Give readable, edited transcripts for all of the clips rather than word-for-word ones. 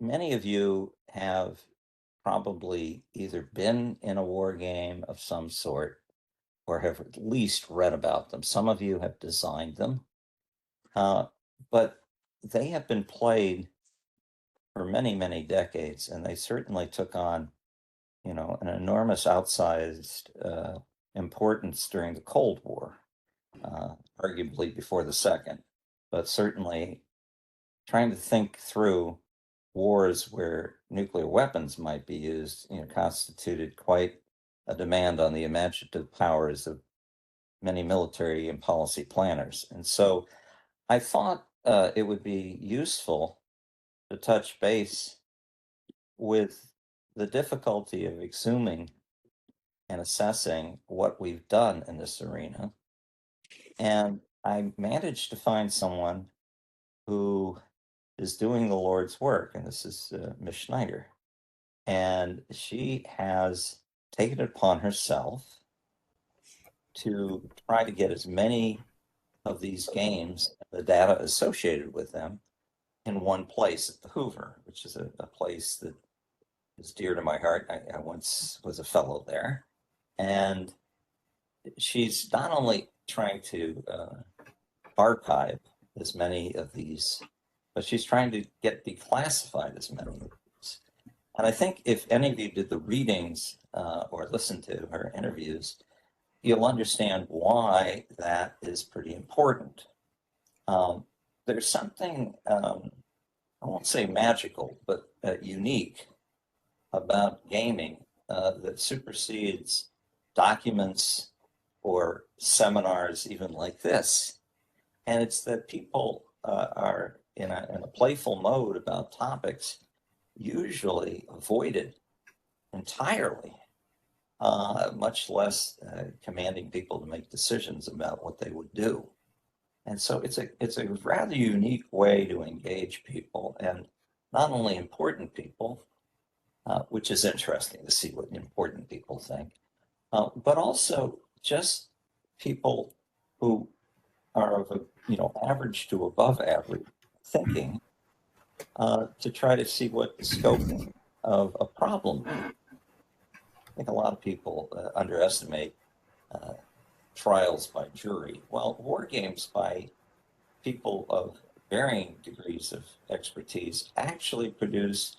many of you have probably either been in a war game of some sort or have at least read about them. Some of you have designed them, uh, but they have been played for many, many decades, and they certainly took on, an enormous outsized importance during the Cold War, arguably before the second, but certainly trying to think through wars where nuclear weapons might be used, constituted quite a demand on the imaginative powers of many military and policy planners. And so I thought it would be useful to touch base with the difficulty of exhuming and assessing what we've done in this arena. And I managed to find someone who is doing the Lord's work, and this is Miss Schneider. And she has taken it upon herself to try to get as many of these games, the data associated with them, in one place at the Hoover, which is a place that is dear to my heart. I once was a fellow there. And she's not only trying to archive as many of these, but she's trying to get declassified as many of these. And I think if any of you did the readings or listened to her interviews, you'll understand why that is pretty important. There's something, I won't say magical, but unique about gaming that supersedes documents or seminars, even like this. And it's that people are in a playful mode about topics usually avoided entirely, much less commanding people to make decisions about what they would do. And so it's a rather unique way to engage people, and not only important people, which is interesting to see what important people think, but also just people who are of a average to above average thinking, to try to see what the scope of a problem. I think a lot of people underestimate uh, trials by jury. Well, war games by people of varying degrees of expertise actually produce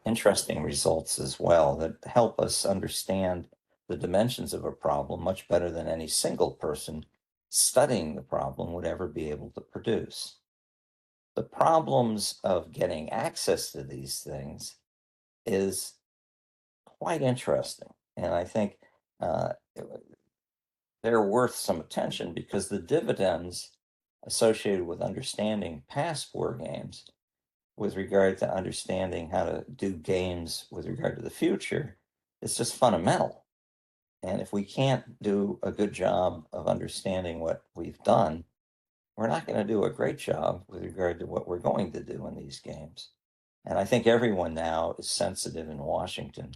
interesting results as well that help us understand the dimensions of a problem much better than any single person studying the problem would ever be able to produce. The problems of getting access to these things is quite interesting. And I think uh, they're worth some attention because the dividends associated with understanding past war games with regard to understanding how to do games with regard to the future is just fundamental. And if we can't do a good job of understanding what we've done, we're not going to do a great job with regard to what we're going to do in these games. And I think everyone now is sensitive in Washington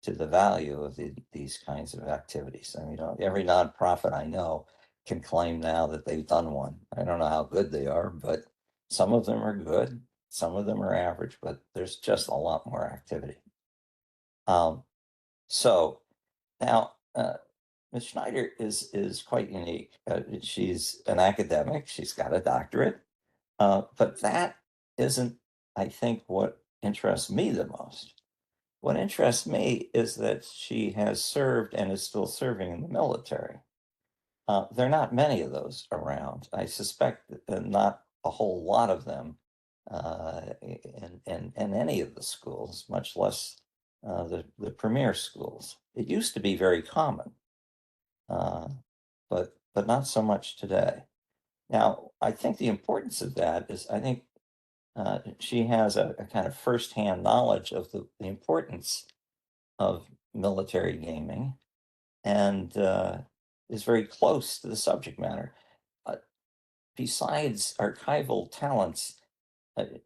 to the value of these kinds of activities. I mean, every nonprofit I know can claim now that they've done one. I don't know how good they are, but some of them are good, some of them are average, but there's just a lot more activity. Um, so now, Ms. Schneider is quite unique. She's an academic. She's got a doctorate, but that isn't, I think, what interests me the most. What interests me is that she has served and is still serving in the military. There are not many of those around. I suspect that not a whole lot of them in any of the schools, much less the premier schools. It used to be very common, uh, but not so much today. Now, I think the importance of that is I think she has a kind of firsthand knowledge of the importance of military gaming and is very close to the subject matter. Uh, Besides archival talents,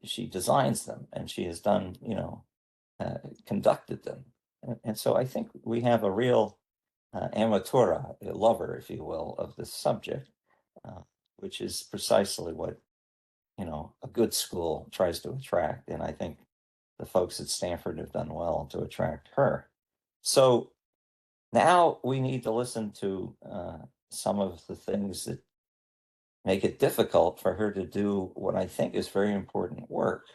she designs them and she has done, conducted them. And so I think we have a real amatura, a lover, if you will, of this subject, uh, which is precisely what, a good school tries to attract. And I think the folks at Stanford have done well to attract her. So now we need to listen to some of the things that make it difficult for her to do what I think is very important work.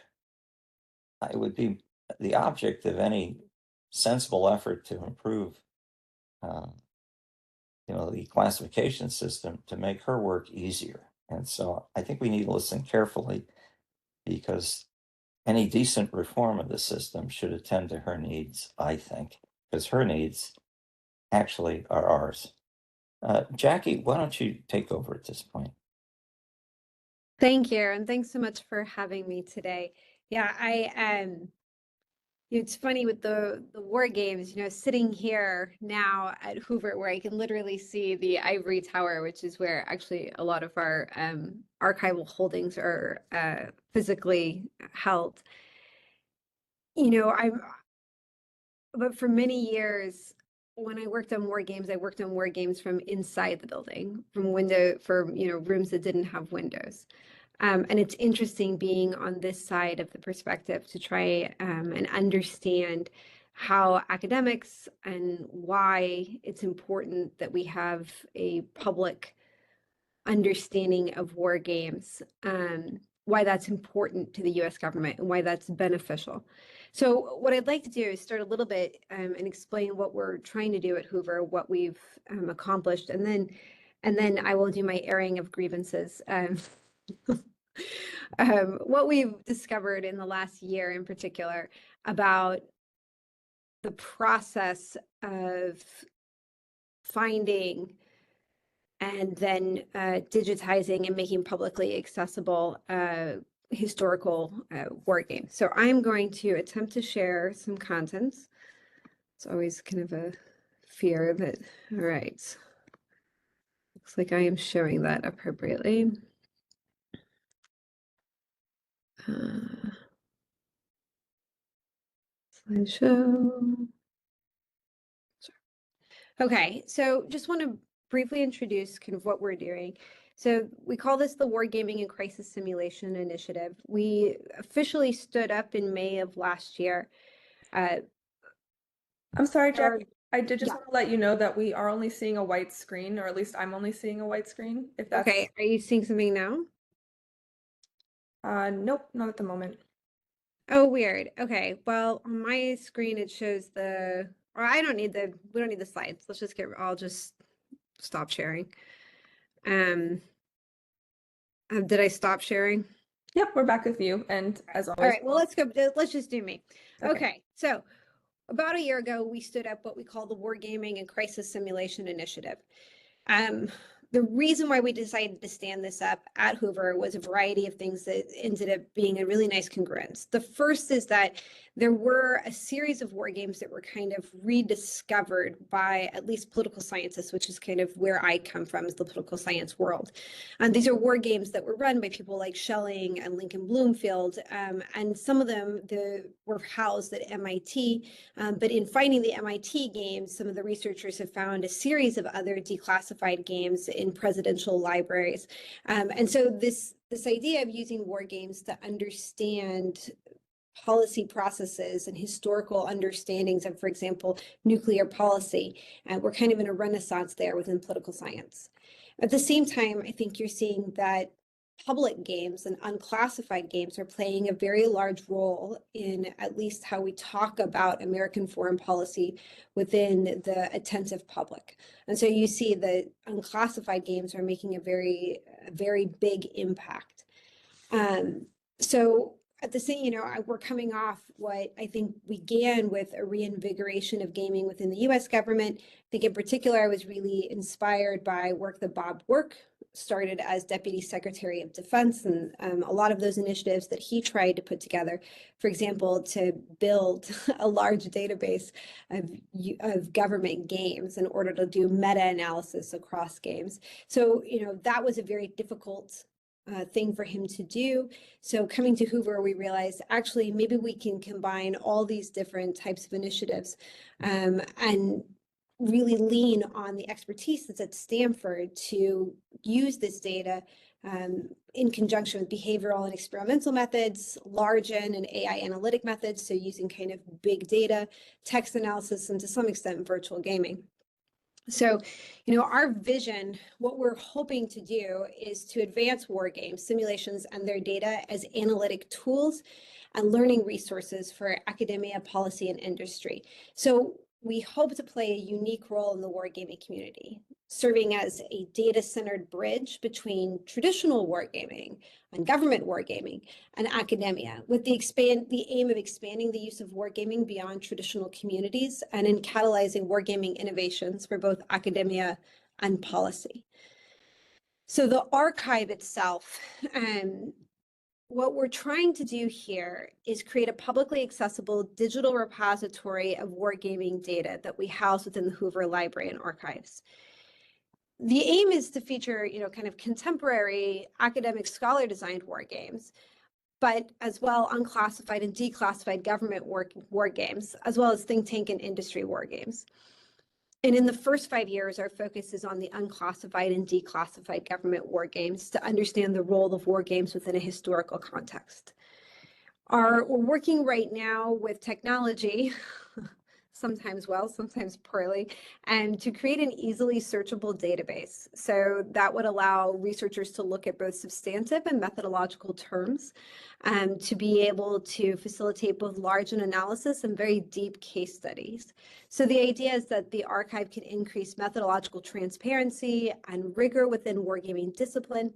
It would be the object of any sensible effort to improve, uh, the classification system to make her work easier. And so I think we need to listen carefully because any decent reform of the system should attend to her needs, I think, because her needs actually are ours. Jackie, why don't you take over at this point? Thank you, and thanks so much for having me today. Yeah, it's funny with the war games, sitting here now at Hoover, where I can literally see the ivory tower, which is where actually a lot of our archival holdings are physically held. But for many years, when I worked on war games, I worked on war games from inside the building, from rooms that didn't have windows. And it's interesting being on this side of the perspective to try and understand how academics and why it's important that we have a public understanding of war games, why that's important to the US government and why that's beneficial. So what I'd like to do is start a little bit and explain what we're trying to do at Hoover, what we've accomplished, and then I will do my airing of grievances. What we've discovered in the last year in particular about the process of finding and then digitizing and making publicly accessible historical war games. So I'm going to attempt to share some contents. It's always kind of a fear that, all right, looks like I am showing that appropriately. Slideshow. Okay, so just want to briefly introduce kind of what we're doing. So we call this the Wargaming and Crisis Simulation Initiative. We officially stood up in May of last year. I'm sorry, Jack. I did just want to let you know that we are only seeing a white screen, or at least I'm only seeing a white screen. If that's okay. Are you seeing something now? Nope, not at the moment. Oh, weird. Okay. Well, on my screen it shows or we don't need the slides. I'll just stop sharing. Did I stop sharing? Yep, we're back with you. And as always. All right, well, let's go. Let's just do me. Okay. So about a year ago, we stood up what we call the Wargaming and Crisis Simulation Initiative. The reason why we decided to stand this up at Hoover was a variety of things that ended up being a really nice congruence. The first is that there were a series of war games that were kind of rediscovered by at least political scientists, which is kind of where I come from, is the political science world. And these are war games that were run by people like Schelling and Lincoln Bloomfield, and some of them were housed at MIT. But in finding the MIT games, some of the researchers have found a series of other declassified games in presidential libraries. And so this idea of using war games to understand policy processes and historical understandings of, for example, nuclear policy, we're kind of in a renaissance there within political science. At the same time, I think you're seeing that public games and unclassified games are playing a very large role in at least how we talk about American foreign policy within the attentive public. And so you see that unclassified games are making a very big impact. So at the same, we're coming off what I think began with a reinvigoration of gaming within the US government. I think in particular, I was really inspired by work that Bob Work started as Deputy Secretary of Defense, and a lot of those initiatives that he tried to put together, for example, to build a large database of government games in order to do meta-analysis across games. So, that was a very difficult thing for him to do. So coming to Hoover, we realized actually maybe we can combine all these different types of initiatives and really lean on the expertise that's at Stanford to use this data in conjunction with behavioral and experimental methods, large N and AI analytic methods, so using kind of big data, text analysis, and to some extent virtual gaming. So, our vision, what we're hoping to do is to advance war games, simulations, and their data as analytic tools and learning resources for academia, policy, and industry. So we hope to play a unique role in the wargaming community, serving as a data-centered bridge between traditional wargaming and government wargaming and academia, with the aim of expanding the use of wargaming beyond traditional communities and in catalyzing wargaming innovations for both academia and policy. So the archive itself, what we're trying to do here is create a publicly accessible digital repository of wargaming data that we house within the Hoover Library and Archives. The aim is to feature, kind of contemporary academic scholar designed war games, but as well unclassified and declassified government war games, as well as think tank and industry war games. And in the first 5 years, our focus is on the unclassified and declassified government war games to understand the role of war games within a historical context. We're working right now with technology, sometimes well, sometimes poorly, and to create an easily searchable database. So that would allow researchers to look at both substantive and methodological terms, to be able to facilitate both large analysis and very deep case studies. So the idea is that the archive can increase methodological transparency and rigor within wargaming discipline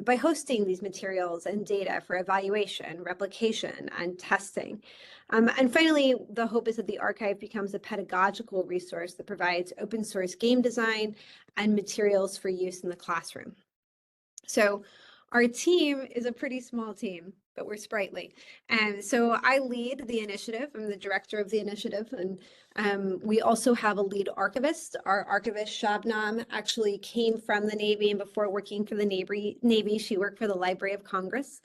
by hosting these materials and data for evaluation, replication, and testing. And finally, the hope is that the archive becomes a pedagogical resource that provides open source game design and materials for use in the classroom. So our team is a pretty small team, but we're sprightly. And so I lead the initiative. I'm the director of the initiative. And we also have a lead archivist. Our archivist, Shabnam, actually came from the Navy, and before working for the Navy, she worked for the Library of Congress.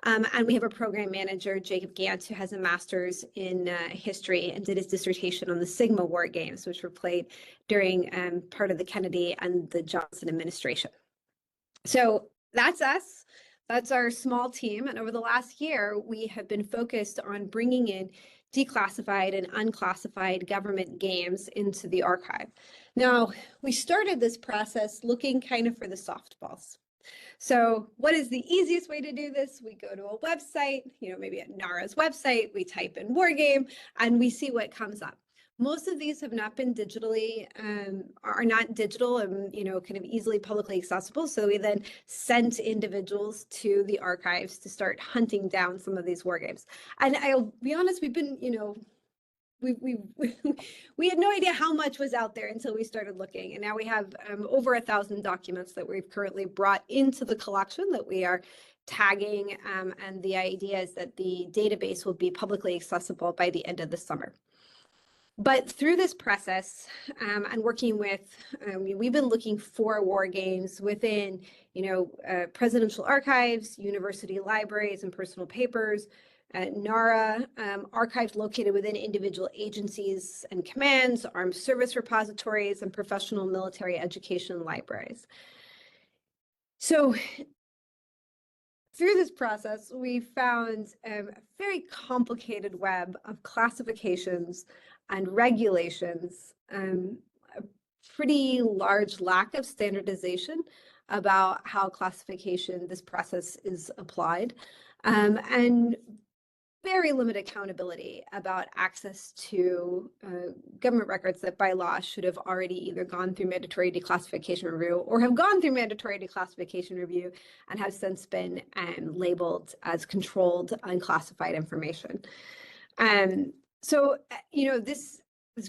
And we have a program manager, Jacob Gant, who has a master's in history and did his dissertation on the Sigma War Games, which were played during part of the Kennedy and the Johnson administration. So that's us. That's our small team. And over the last year, we have been focused on bringing in declassified and unclassified government games into the archive. Now, we started this process looking kind of for the softballs. So what is the easiest way to do this? We go to a website, maybe at NARA's website, we type in war game and we see what comes up. Most of these have not been digitally, are not digital and, kind of easily publicly accessible. So we then sent individuals to the archives to start hunting down some of these war games. And I'll be honest, we've been, we had no idea how much was out there until we started looking. And now we have over 1,000 documents that we've currently brought into the collection that we are tagging. And the idea is that the database will be publicly accessible by the end of the summer. But through this process and working with, we've been looking for war games within, presidential archives, university libraries and personal papers, NARA, archives located within individual agencies and commands, armed service repositories, and professional military education libraries. So through this process, we found a very complicated web of classifications and regulations, a pretty large lack of standardization about how this process is applied, and very limited accountability about access to government records that by law should have already either gone through mandatory declassification review or have gone through mandatory declassification review and have since been labeled as controlled unclassified information. So, this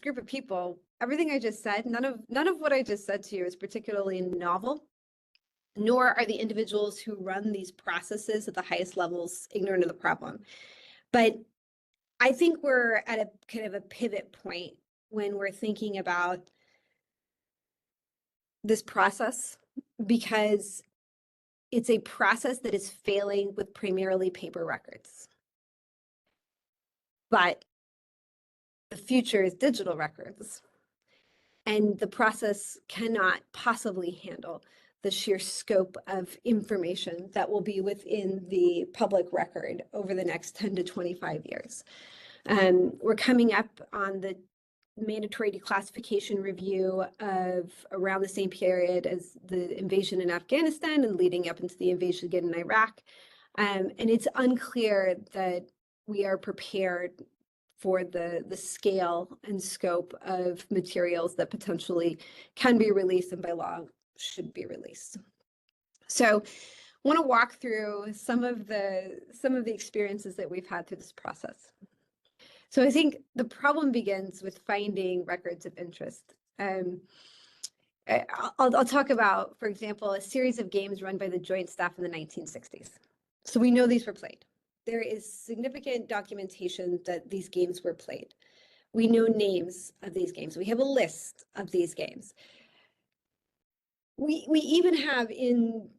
group of people, everything I just said, none of what I just said to you is particularly novel, nor are the individuals who run these processes at the highest levels ignorant of the problem. But I think we're at a kind of a pivot point when we're thinking about this process, because it's a process that is failing with primarily paper records. But the future is digital records, and the process cannot possibly handle the sheer scope of information that will be within the public record over the next 10 to 25 years. We're coming up on the mandatory declassification review of around the same period as the invasion in Afghanistan and leading up into the invasion again in Iraq. And it's unclear that we are prepared for the scale and scope of materials that potentially can be released and by law should be released. So I want to walk through some of the experiences that we've had through this process. So I think the problem begins with finding records of interest. I'll talk about, for example, a series of games run by the Joint Staff in the 1960s. So we know these were played. There is significant documentation that these games were played. We know names of these games. We have a list of these games. We even have in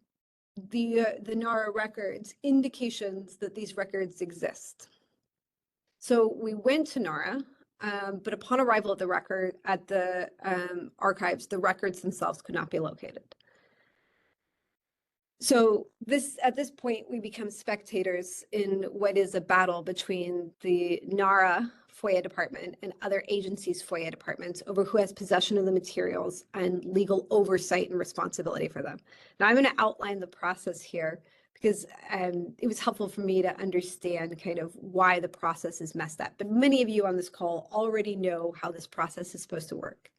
the NARA records indications that these records exist. So we went to NARA, but upon arrival at the archives, the records themselves could not be located. So at this point, we become spectators in what is a battle between the NARA FOIA department and other agencies' FOIA departments over who has possession of the materials and legal oversight and responsibility for them. Now I'm going to outline the process here because it was helpful for me to understand kind of why the process is messed up. But many of you on this call already know how this process is supposed to work.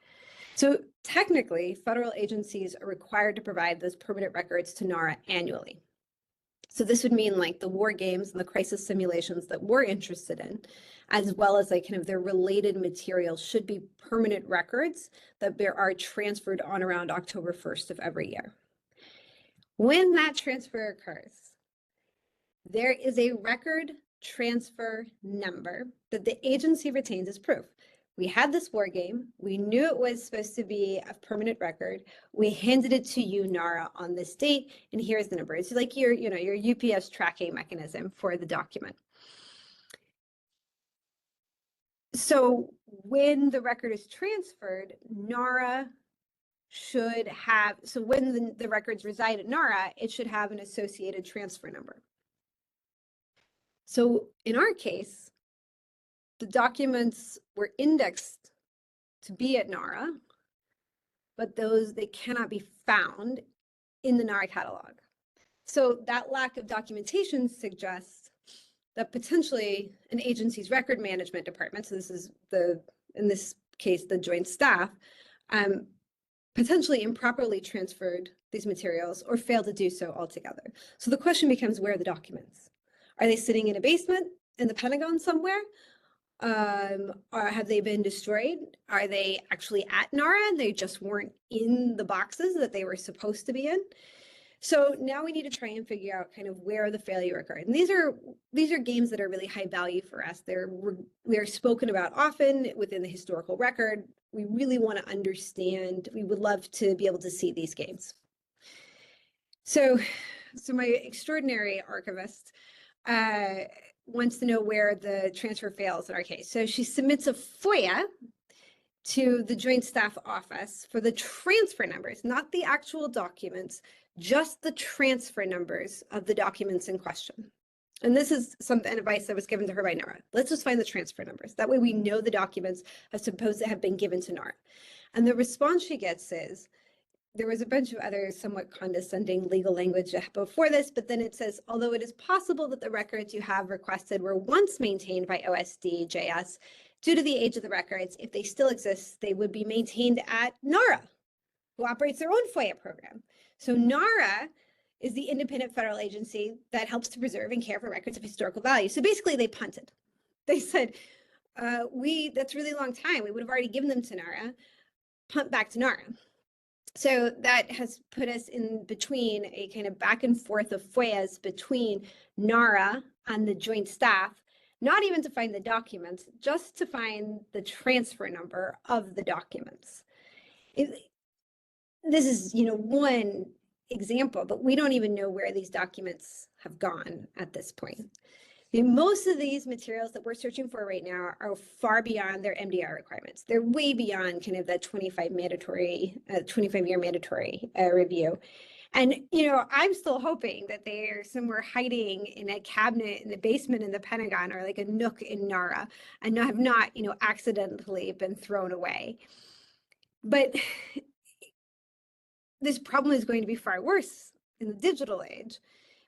So technically, federal agencies are required to provide those permanent records to NARA annually. So this would mean like the war games and the crisis simulations that we're interested in, as well as like kind of their related materials should be permanent records that are transferred on around October 1st of every year. When that transfer occurs, there is a record transfer number that the agency retains as proof. We had this war game. We knew it was supposed to be a permanent record. We handed it to you, NARA, on this date, and here's the number. It's like your UPS tracking mechanism for the document. So when the record is transferred, NARA should have, so when the records reside at NARA, it should have an associated transfer number. So in our case, the documents were indexed to be at NARA, but they cannot be found in the NARA catalog. So that lack of documentation suggests that potentially an agency's record management department, so this is in this case, the Joint Staff, potentially improperly transferred these materials or failed to do so altogether. So the question becomes, where are the documents? Are they sitting in a basement in the Pentagon somewhere? Or have they been destroyed? Are they actually at NARA? They just weren't in the boxes that they were supposed to be in. So now we need to try and figure out kind of where the failure occurred. And these are games that are really high value for us. They're spoken about often within the historical record. We really want to understand. We would love to be able to see these games. So my extraordinary archivist wants to know where the transfer fails in our case. So she submits a FOIA to the Joint Staff Office for the transfer numbers, not the actual documents, just the transfer numbers of the documents in question. And this is some advice that was given to her by NARA. Let's just find the transfer numbers. That way we know the documents are supposed to have been given to NARA. And the response she gets is, there was a bunch of other somewhat condescending legal language before this, but then it says, although it is possible that the records you have requested were once maintained by OSD-JS, due to the age of the records, if they still exist, they would be maintained at NARA, who operates their own FOIA program. So NARA is the independent federal agency that helps to preserve and care for records of historical value. So basically they punted. They said, that's a really long time. We would have already given them to NARA, punt back to NARA. So that has put us in between a kind of back and forth of FOIAs between NARA and the Joint Staff, not even to find the documents, just to find the transfer number of the documents. This is, one example, but we don't even know where these documents have gone at this point. Most of these materials that we're searching for right now are far beyond their MDR requirements. They're way beyond kind of the 25-year mandatory review. And, I'm still hoping that they're somewhere hiding in a cabinet in the basement in the Pentagon or like a nook in NARA and have not, accidentally been thrown away. But this problem is going to be far worse in the digital age,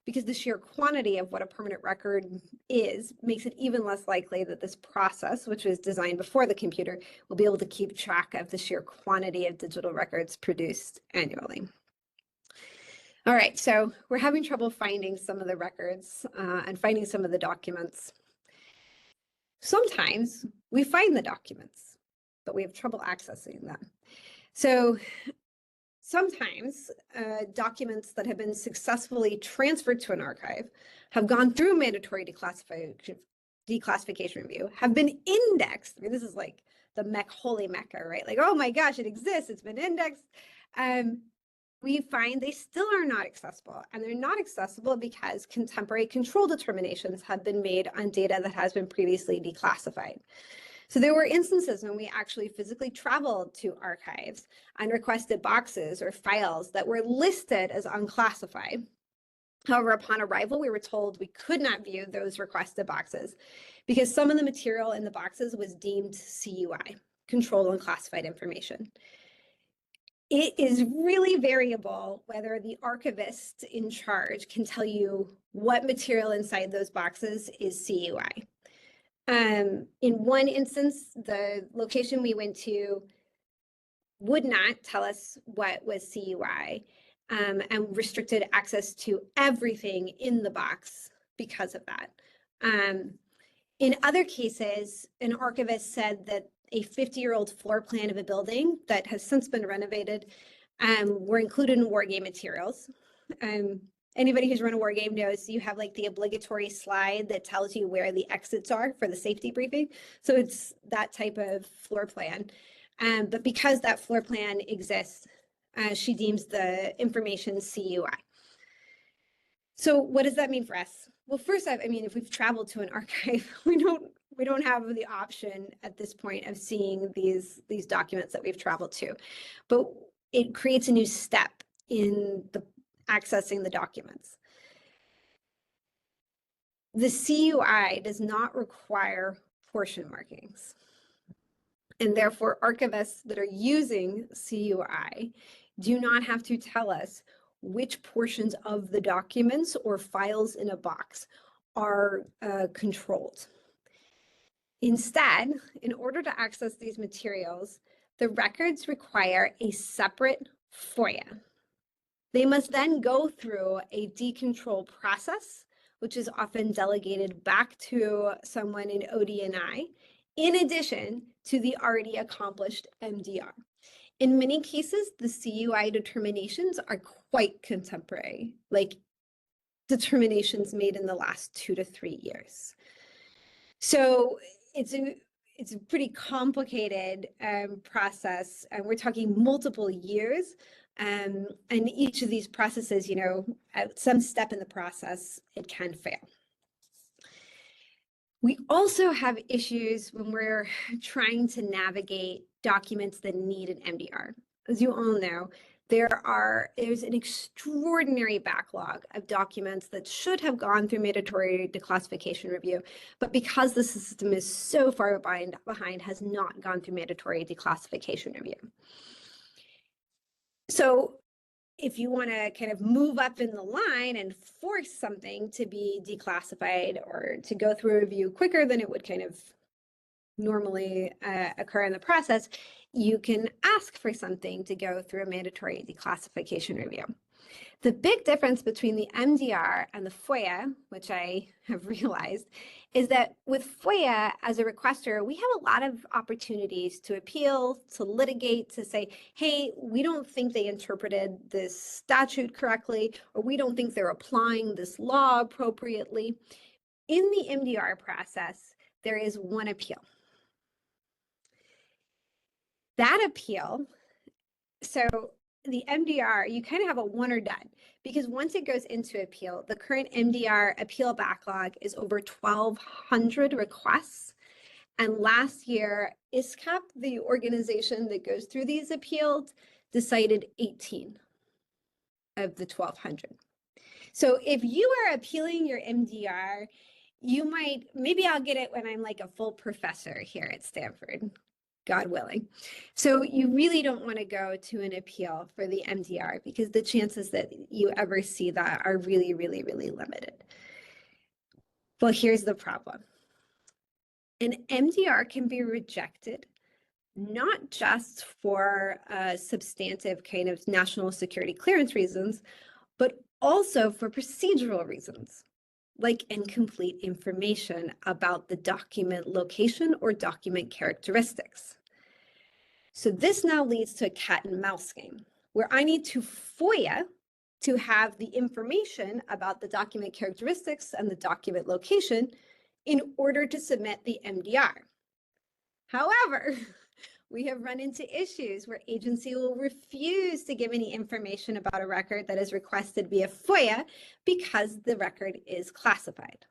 because the sheer quantity of what a permanent record is makes it even less likely that this process, which was designed before the computer, will be able to keep track of the sheer quantity of digital records produced annually. All right, so we're having trouble finding some of the records and finding some of the documents. Sometimes we find the documents, but we have trouble accessing them. So sometimes documents that have been successfully transferred to an archive have gone through mandatory declassification review, have been indexed. I mean, this is like the holy mecca, right? Like, oh my gosh, it exists, it's been indexed. We find they still are not accessible, and they're not accessible because contemporary control determinations have been made on data that has been previously declassified. So there were instances when we actually physically traveled to archives and requested boxes or files that were listed as unclassified. However, upon arrival, we were told we could not view those requested boxes because some of the material in the boxes was deemed CUI, controlled unclassified information. It is really variable whether the archivist in charge can tell you what material inside those boxes is CUI. In one instance, the location we went to would not tell us what was CUI and restricted access to everything in the box because of that. In other cases, an archivist said that a 50-year-old floor plan of a building that has since been renovated were included in war game materials. Anybody who's run a war game knows you have like the obligatory slide that tells you where the exits are for the safety briefing. So it's that type of floor plan. But because that floor plan exists, she deems the information CUI. So what does that mean for us? Well, first, I mean, if we've traveled to an archive, we don't have the option at this point of seeing these documents that we've traveled to, but it creates a new step in the accessing the documents. The CUI does not require portion markings, and therefore archivists that are using CUI do not have to tell us which portions of the documents or files in a box are controlled. Instead, in order to access these materials, the records require a separate FOIA. They must then go through a decontrol process, which is often delegated back to someone in OD&I, in addition to the already accomplished MDR. In many cases, the CUI determinations are quite contemporary, like determinations made in the last 2 to 3 years. So it's a pretty complicated process, and we're talking multiple years. And each of these processes, at some step in the process, it can fail. We also have issues when we're trying to navigate documents that need an MDR. As you all know, there's an extraordinary backlog of documents that should have gone through mandatory declassification review, but because the system is so far behind, has not gone through mandatory declassification review. So if you want to kind of move up in the line and force something to be declassified or to go through a review quicker than it would kind of normally occur in the process, you can ask for something to go through a mandatory declassification review. The big difference between the MDR and the FOIA, which I have realized, is that with FOIA, as a requester, we have a lot of opportunities to appeal, to litigate, to say, hey, we don't think they interpreted this statute correctly, or we don't think they're applying this law appropriately. In the MDR process, there is one appeal. That appeal, so the MDR, you kind of have a one or done, because once it goes into appeal, the current MDR appeal backlog is over 1,200 requests. And last year, ISCAP, the organization that goes through these appeals, decided 18 of the 1,200. So if you are appealing your MDR, you might, maybe I'll get it when I'm like a full professor here at Stanford, God willing. So you really don't want to go to an appeal for the MDR, because the chances that you ever see that are really, really, really limited. Well, here's the problem. An MDR can be rejected not just for substantive kind of national security clearance reasons, but also for procedural reasons, like incomplete information about the document location or document characteristics. So this now leads to a cat and mouse game, where I need to FOIA to have the information about the document characteristics and the document location in order to submit the MDR. However, we have run into issues where agency will refuse to give any information about a record that is requested via FOIA because the record is classified.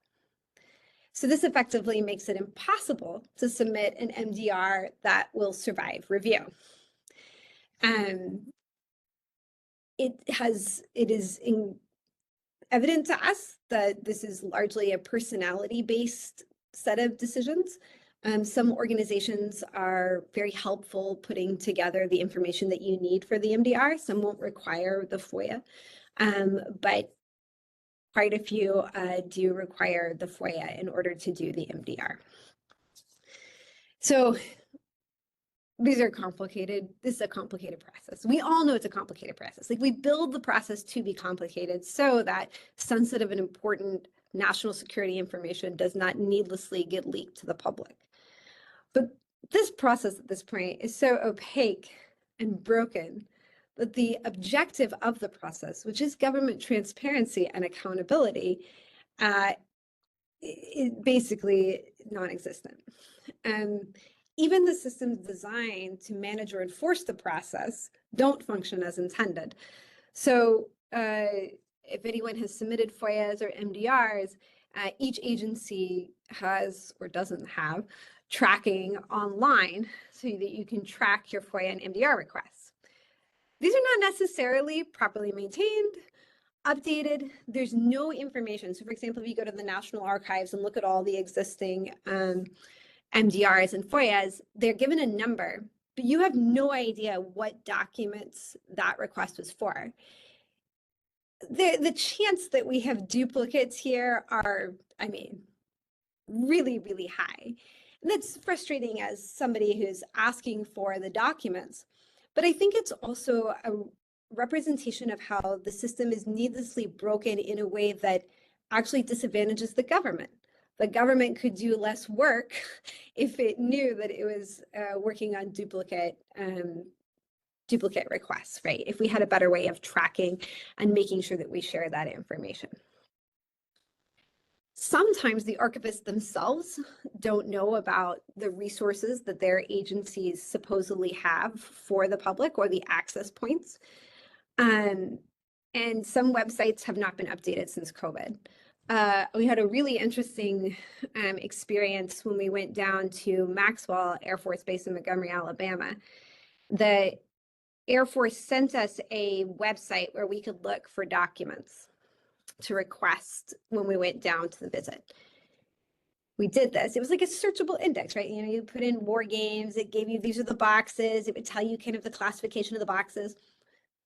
So this effectively makes it impossible to submit an MDR that will survive review. It is evident to us that this is largely a personality-based set of decisions. Some organizations are very helpful putting together the information that you need for the MDR. Some won't require the FOIA, but quite a few do require the FOIA in order to do the MDR. So these are complicated. This is a complicated process. We all know it's a complicated process. Like, we build the process to be complicated so that sensitive and important national security information does not needlessly get leaked to the public. But this process at this point is so opaque and broken that the objective of the process, which is government transparency and accountability, is basically non-existent. Even the systems designed to manage or enforce the process don't function as intended. So if anyone has submitted FOIAs or MDRs, each agency has or doesn't have tracking online so that you can track your FOIA and MDR requests. These are not necessarily properly maintained, updated. There's no information. So for example, if you go to the National Archives and look at all the existing MDRs and FOIAs, they're given a number, but you have no idea what documents that request was for. The chance that we have duplicates here are, I mean, really, really high. And that's frustrating as somebody who's asking for the documents. But I think it's also a representation of how the system is needlessly broken in a way that actually disadvantages the government. The government could do less work if it knew that it was working on duplicate requests, right? If we had a better way of tracking and making sure that we share that information. Sometimes the archivists themselves don't know about the resources that their agencies supposedly have for the public, or the access points. And some websites have not been updated since COVID. We had a really interesting experience when we went down to Maxwell Air Force Base in Montgomery, Alabama. The Air Force sent us a website where we could look for documents to request when we went down to the visit. We did this. It was like a searchable index, right? You know, you put in war games, it gave you, these are the boxes, it would tell you kind of the classification of the boxes.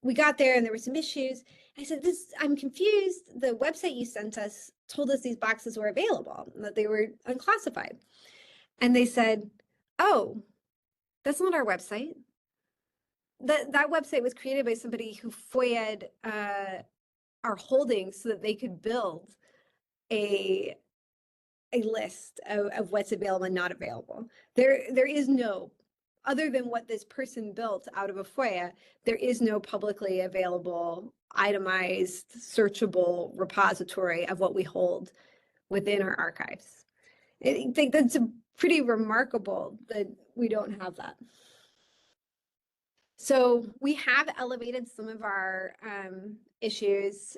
We got there and there were some issues. I said, I'm confused. The website you sent us told us these boxes were available, that they were unclassified. And they said, oh, that's not our website. That website was created by somebody who FOIA'd our holdings so that they could build a list of what's available and not available. There is no, other than what this person built out of a FOIA, there is no publicly available, itemized, searchable repository of what we hold within our archives. I think that's pretty remarkable that we don't have that. So we have elevated some of our issues,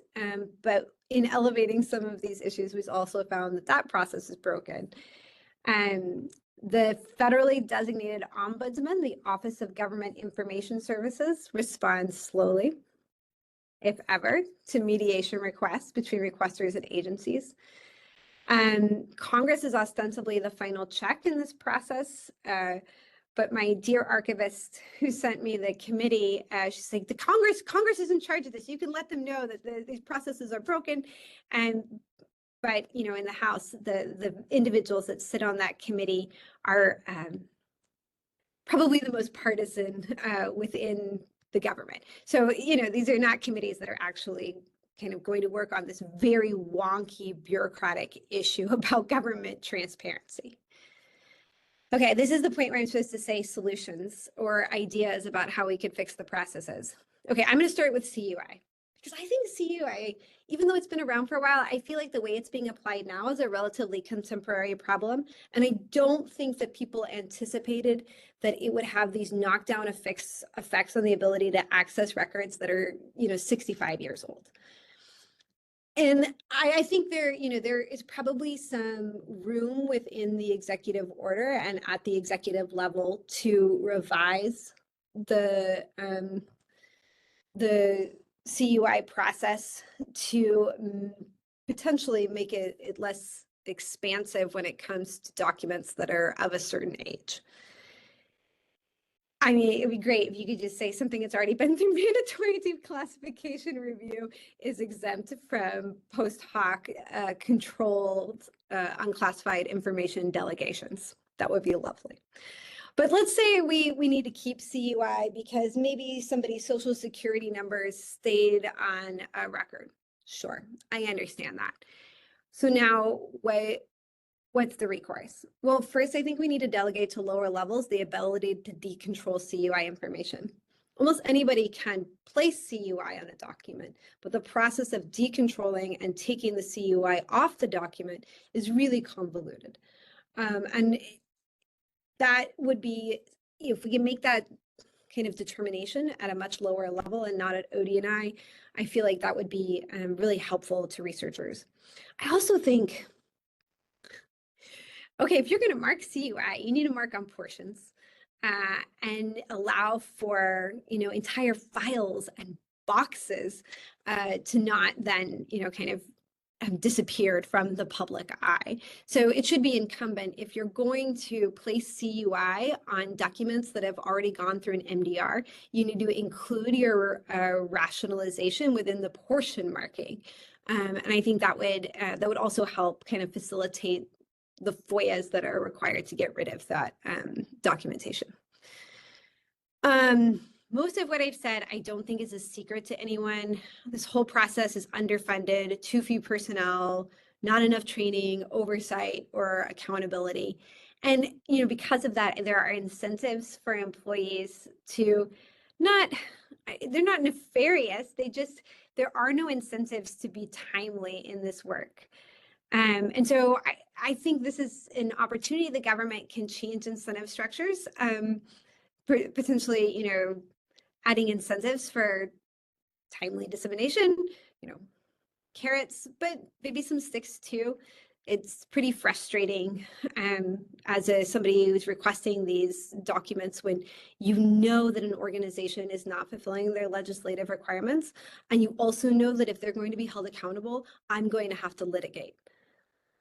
but in elevating some of these issues, we've also found that that process is broken. The federally designated ombudsman, the Office of Government Information Services, responds slowly, if ever, to mediation requests between requesters and agencies. Congress is ostensibly the final check in this process, but my dear archivist who sent me the committee, she's like, Congress is in charge of this. You can let them know that these processes are broken. But you know, in the House, the individuals that sit on that committee are probably the most partisan within the government. So, you know, these are not committees that are actually kind of going to work on this very wonky bureaucratic issue about government transparency. Okay, this is the point where I'm supposed to say solutions or ideas about how we could fix the processes. Okay, I'm going to start with CUI because I think CUI, even though it's been around for a while, I feel like the way it's being applied now is a relatively contemporary problem. And I don't think that people anticipated that it would have these knockdown effects on the ability to access records that are, you know, 65 years old. And I think there is probably some room within the executive order and at the executive level to revise the CUI process to potentially make it less expansive when it comes to documents that are of a certain age. I mean, it'd be great if you could just say something that's already been through mandatory declassification review is exempt from post hoc controlled unclassified information delegations. That would be lovely. But let's say we need to keep CUI because maybe somebody's social security numbers stayed on a record. Sure, I understand that. So now what's the recourse? Well, first, I think we need to delegate to lower levels the ability to decontrol CUI information. Almost anybody can place CUI on a document, but the process of decontrolling and taking the CUI off the document is really convoluted. And that would be, if we can make that kind of determination at a much lower level and not at OD&I, I feel like that would be really helpful to researchers. I also think, okay, if you're going to mark CUI, you need to mark on portions and allow for, you know, entire files and boxes to not then, you know, kind of have disappeared from the public eye. So it should be incumbent if you're going to place CUI on documents that have already gone through an MDR, you need to include your rationalization within the portion marking. And I think that would also help kind of facilitate the FOIAs that are required to get rid of that documentation. Most of what I've said, I don't think is a secret to anyone. This whole process is underfunded, too few personnel, not enough training, oversight, or accountability. And, you know, because of that, there are incentives for employees to they're not nefarious. There are no incentives to be timely in this work. And so I think this is an opportunity the government can change incentive structures, potentially, you know, adding incentives for timely dissemination, you know, carrots, but maybe some sticks too. It's pretty frustrating as somebody who's requesting these documents when you know that an organization is not fulfilling their legislative requirements. And you also know that if they're going to be held accountable, I'm going to have to litigate.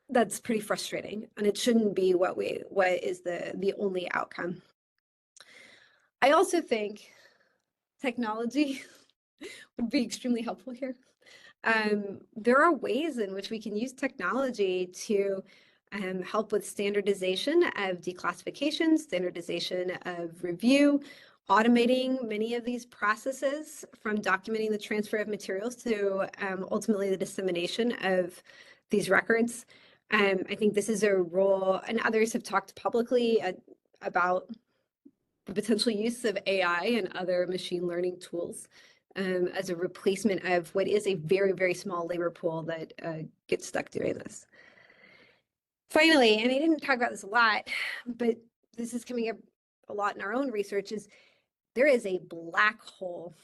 That's pretty frustrating. And it shouldn't be what is the only outcome. I also think technology would be extremely helpful here. There are ways in which we can use technology to help with standardization of declassification, standardization of review, automating many of these processes from documenting the transfer of materials to ultimately the dissemination of these records. I think this is a role, and others have talked publicly about the potential use of AI and other machine learning tools as a replacement of what is a very, very small labor pool that gets stuck doing this. Finally, and I didn't talk about this a lot, but this is coming up a lot in our own research, is there is a black hole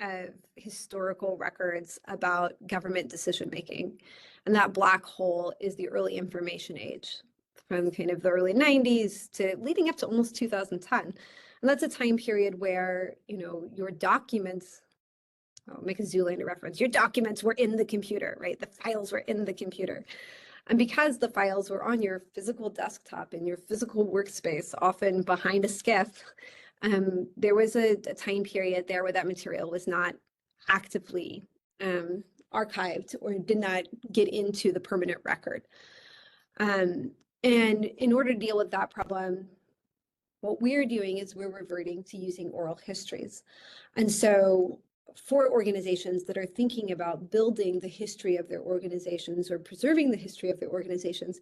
of historical records about government decision making. And that black hole is the early information age, from kind of the early 90s to leading up to almost 2010. And that's a time period where, you know, your documents, I'll make a Zoolander reference, your documents were in the computer, right? The files were in the computer. And because the files were on your physical desktop in your physical workspace, often behind a SCIF, there was a time period there where that material was not actively archived or did not get into the permanent record. And in order to deal with that problem, what we're doing is we're reverting to using oral histories. And so for organizations that are thinking about building the history of their organizations or preserving the history of their organizations,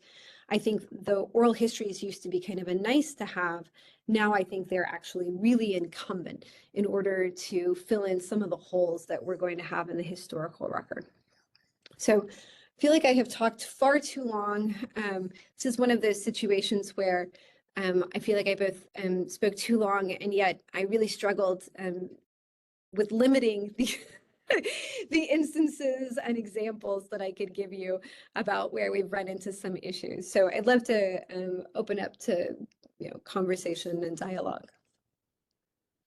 I think the oral histories used to be kind of a nice to have. Now I think they're actually really incumbent in order to fill in some of the holes that we're going to have in the historical record. So I feel like I have talked far too long. This is one of those situations where I feel like I both spoke too long, and yet I really struggled with limiting the instances and examples that I could give you about where we've run into some issues. So I'd love to open up to conversation and dialogue.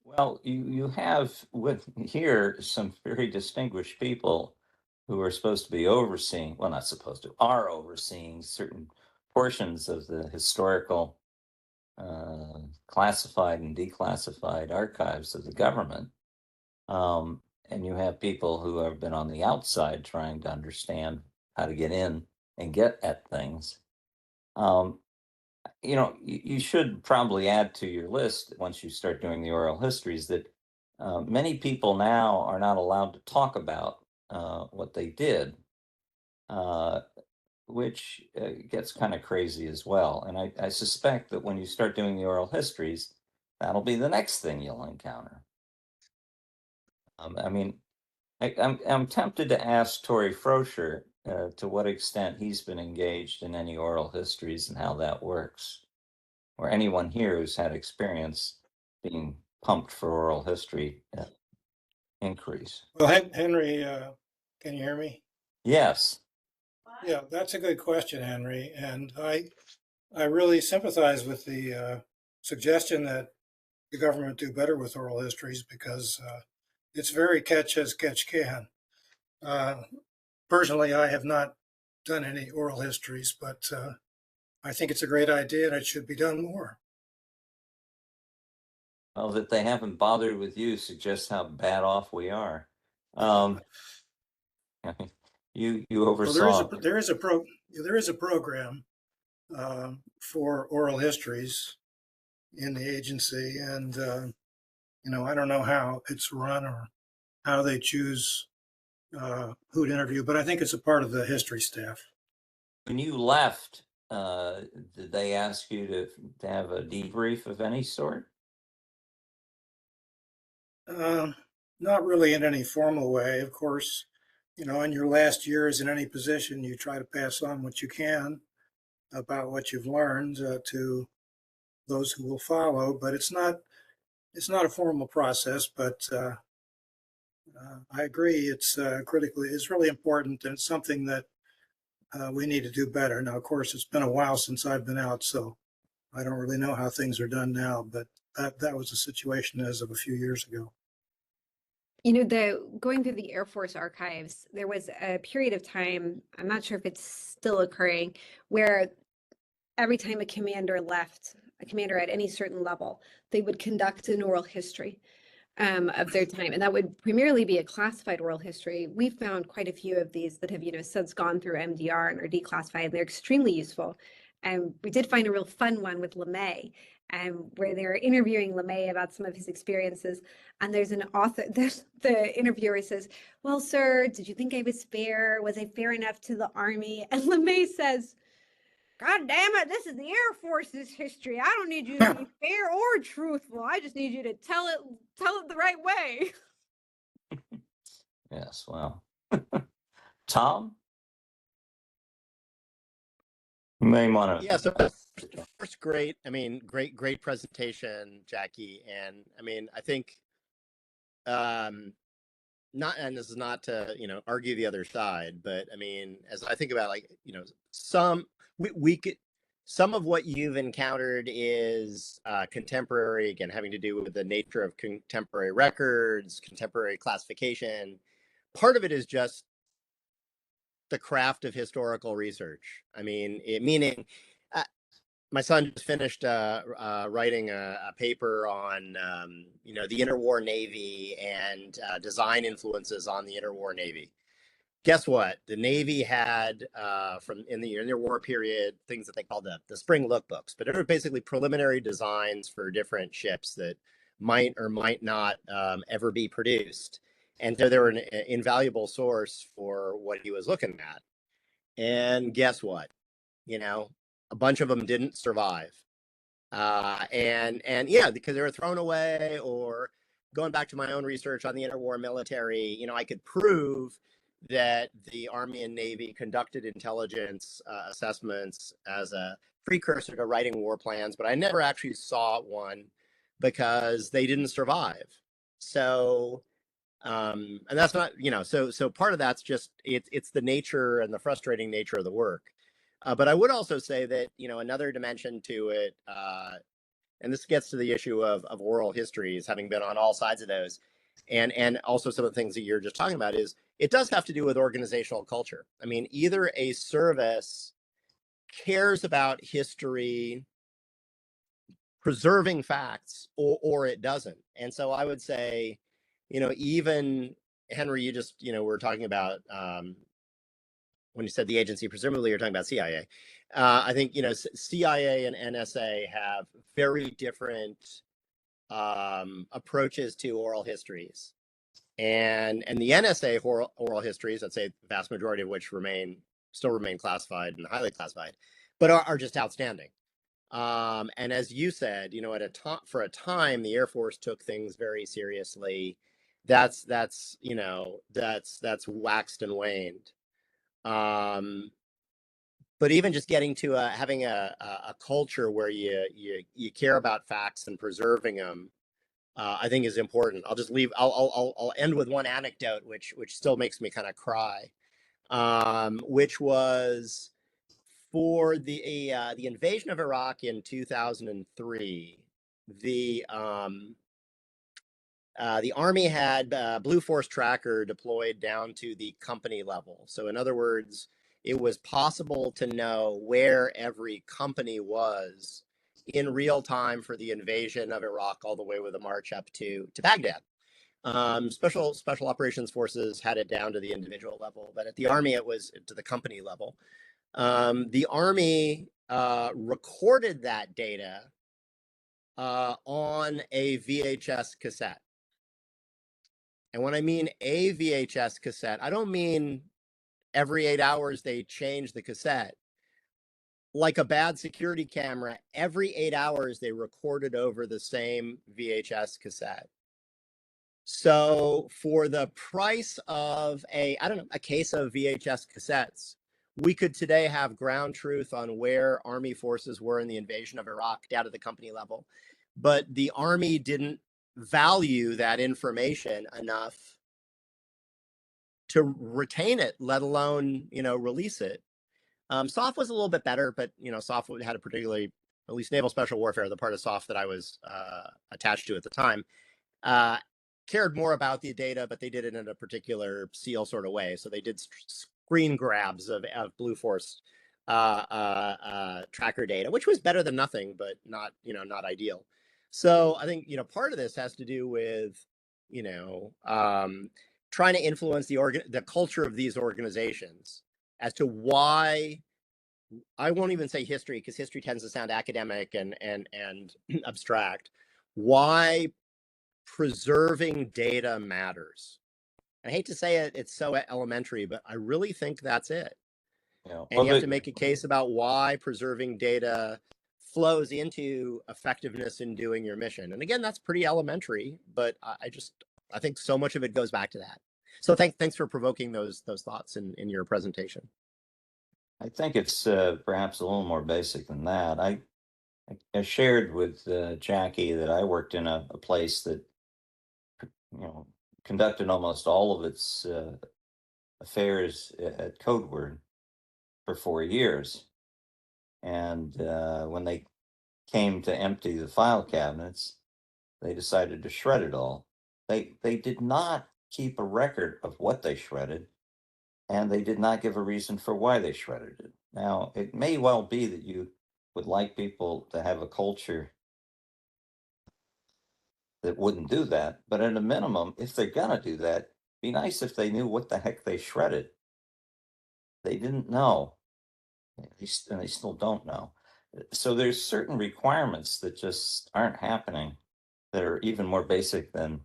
Well, you have with here some very distinguished people who are supposed to be overseeing, well, not supposed to, are overseeing certain portions of the historical classified and declassified archives of the government. And you have people who have been on the outside trying to understand how to get in and get at things. You should probably add to your list once you start doing the oral histories that many people now are not allowed to talk about what they did, which gets kind of crazy as well. And I suspect that when you start doing the oral histories, that'll be the next thing you'll encounter. I'm tempted to ask Tori Froscher to what extent he's been engaged in any oral histories and how that works, or anyone here who's had experience being pumped for oral history inquiries. Well, Henry, can you hear me? Yes. Yeah, that's a good question, Henry. And I really sympathize with the suggestion that the government do better with oral histories because it's very catch as catch can. Personally, I have not done any oral histories, but I think it's a great idea and it should be done more. Well, that they haven't bothered with you suggests how bad off we are. You oversaw. Well, there is a program for oral histories in the agency, and I don't know how it's run or how they choose who to interview, but I think it's a part of the history staff. When you left, did they ask you to have a debrief of any sort? Not really in any formal way. Of course, in your last years in any position, you try to pass on what you can about what you've learned to those who will follow. But it's not a formal process. But I agree, it's really important, and it's something that we need to do better. Now, of course, it's been a while since I've been out, so I don't really know how things are done now. But that was the situation as of a few years ago. Going through the Air Force archives, there was a period of time, I'm not sure if it's still occurring, where every time a commander left, a commander at any certain level, they would conduct an oral history of their time. And that would primarily be a classified oral history. We've found quite a few of these that have, since gone through MDR and are declassified, and they're extremely useful. And we did find a real fun one with LeMay, where they're interviewing LeMay about some of his experiences. And there's an author, the interviewer says, "Well, sir, did you think I was fair? Was I fair enough to the Army?" And LeMay says, "God damn it, this is the Air Force's history. I don't need you to be fair or truthful. I just need you to tell it the right way." Yes, well. Tom? You may want to. Yeah, so First, great. I mean, great presentation, Jackie. And I mean, I think, not, and this is not to, argue the other side, but I mean, as I think about like, we could, some of what you've encountered is contemporary, again, having to do with the nature of contemporary records, contemporary classification. Part of it is just the craft of historical research. I mean, meaning, my son just finished writing a paper on, the interwar Navy and design influences on the interwar Navy. Guess what? The Navy had, from in the interwar period, things that they called the spring lookbooks, but they were basically preliminary designs for different ships that might or might not ever be produced. And so they were an invaluable source for what he was looking at. And guess what? A bunch of them didn't survive. And yeah, because they were thrown away, or going back to my own research on the interwar military, I could prove that the Army and Navy conducted intelligence assessments as a precursor to writing war plans, but I never actually saw one because they didn't survive. So, and that's not, so part of that's just, it's the nature and the frustrating nature of the work. But I would also say that, another dimension to it, and this gets to the issue of oral histories, having been on all sides of those, and also some of the things that you're just talking about, is it does have to do with organizational culture. I mean, either a service cares about history, preserving facts, or it doesn't. And so I would say, even Henry, you just, we're talking about, when you said the agency, presumably you're talking about CIA. I think, CIA and NSA have very different approaches to oral histories. And the NSA oral histories, I'd say the vast majority of which still remain classified and highly classified, but are just outstanding. And as you said, for a time, the Air Force took things very seriously. That's waxed and waned. But even just getting to having a culture where you care about facts and preserving them, I think is important. I'll end with one anecdote, which still makes me kind of cry, which was for the invasion of Iraq in 2003. The Army had Blue Force Tracker deployed down to the company level. So in other words, it was possible to know where every company was in real time for the invasion of Iraq, all the way with a march up to Baghdad. Special operations forces had it down to the individual level, but at the Army, it was to the company level. The Army recorded that data on a VHS cassette. And when I mean a VHS cassette, I don't mean every 8 hours they change the cassette. Like a bad security camera, every 8 hours they recorded over the same VHS cassette. So for the price of a case of VHS cassettes, we could today have ground truth on where Army forces were in the invasion of Iraq down to the company level. But the Army didn't value that information enough to retain it, let alone, release it. SOF was a little bit better, but, SOF had a particularly, at least Naval Special Warfare, the part of SOF that I was attached to at the time, cared more about the data, but they did it in a particular SEAL sort of way. So they did screen grabs of Blue Force tracker data, which was better than nothing, but not ideal. So I think, part of this has to do with, trying to influence the culture of these organizations as to why. I won't even say history, because history tends to sound academic and abstract. Why preserving data matters. I hate to say it, it's so elementary, but I really think that's it. Yeah. And you have to make a case about why preserving data flows into effectiveness in doing your mission. And again, that's pretty elementary, but I think so much of it goes back to that. So thanks for provoking those thoughts in your presentation. I think it's perhaps a little more basic than that. I shared with Jackie that I worked in a place that, you know, conducted almost all of its affairs at Codeword for 4 years. And when they came to empty the file cabinets, they decided to shred it all. They did not keep a record of what they shredded, and they did not give a reason for why they shredded it. Now, it may well be that you would like people to have a culture that wouldn't do that, but at a minimum, if they're gonna do that, be nice if they knew what the heck they shredded. They didn't know, and they still don't know. So there's certain requirements that just aren't happening that are even more basic than,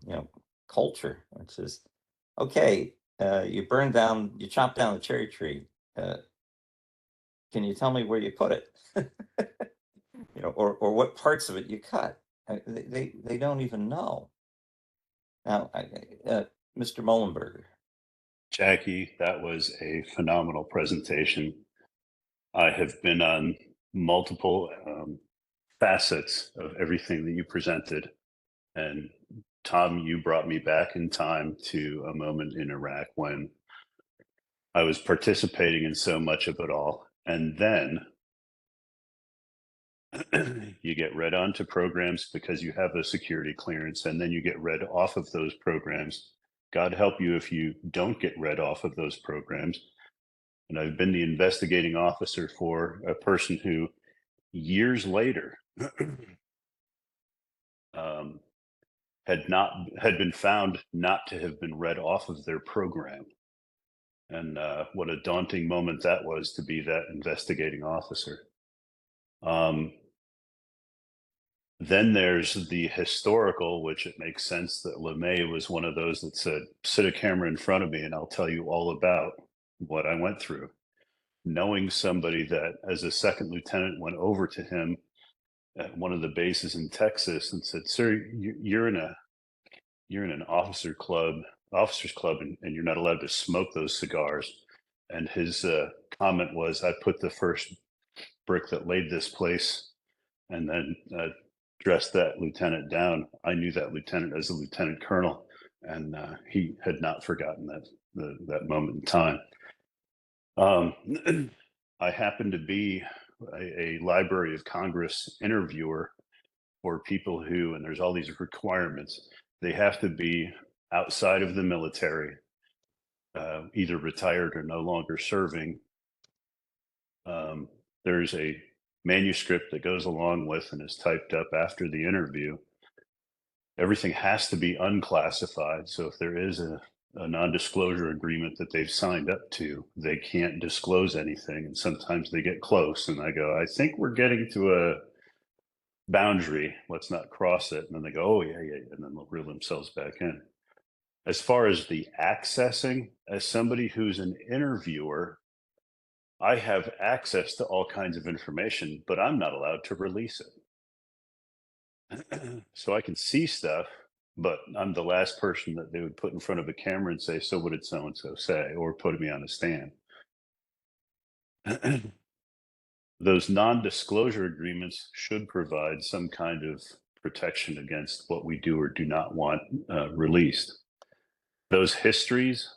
culture, which is, okay, you chop down the cherry tree. Uh, can you tell me where you put it? Or what parts of it you cut? They don't even know. Now, Mr. Mullenberger. Jackie, that was a phenomenal presentation. I have been on multiple facets of everything that you presented. And Tom, you brought me back in time to a moment in Iraq when I was participating in so much of it all. And then you get read onto programs because you have a security clearance, and then you get read off of those programs. God help you if you don't get read off of those programs. And I've been the investigating officer for a person who years later had been found not to have been read off of their program. And what a daunting moment that was to be that investigating officer. Then there's the historical, which it makes sense that LeMay was one of those that said, sit a camera in front of me and I'll tell you all about what I went through. Knowing somebody that as a second lieutenant went over to him at one of the bases in Texas and said, sir, you're in an officers club, and you're not allowed to smoke those cigars. And his comment was, I put the first brick that laid this place, and then dressed that lieutenant down. I knew that lieutenant as a lieutenant colonel, and he had not forgotten that moment in time. I happened to be a Library of Congress interviewer for people who, and there's all these requirements, they have to be outside of the military, either retired or no longer serving. There's a manuscript that goes along with and is typed up after the interview. Everything has to be unclassified. So if there is a non-disclosure agreement that they've signed up to, they can't disclose anything. And sometimes they get close and I go, I think we're getting to a boundary. Let's not cross it. And then they go, oh, yeah. And then they'll reel themselves back in. As far as the accessing, as somebody who's an interviewer, I have access to all kinds of information, but I'm not allowed to release it. So I can see stuff, but I'm the last person that they would put in front of a camera and say, so what did so-and-so say? Or put me on a stand. Those non-disclosure agreements should provide some kind of protection against what we do or do not want released. Those histories,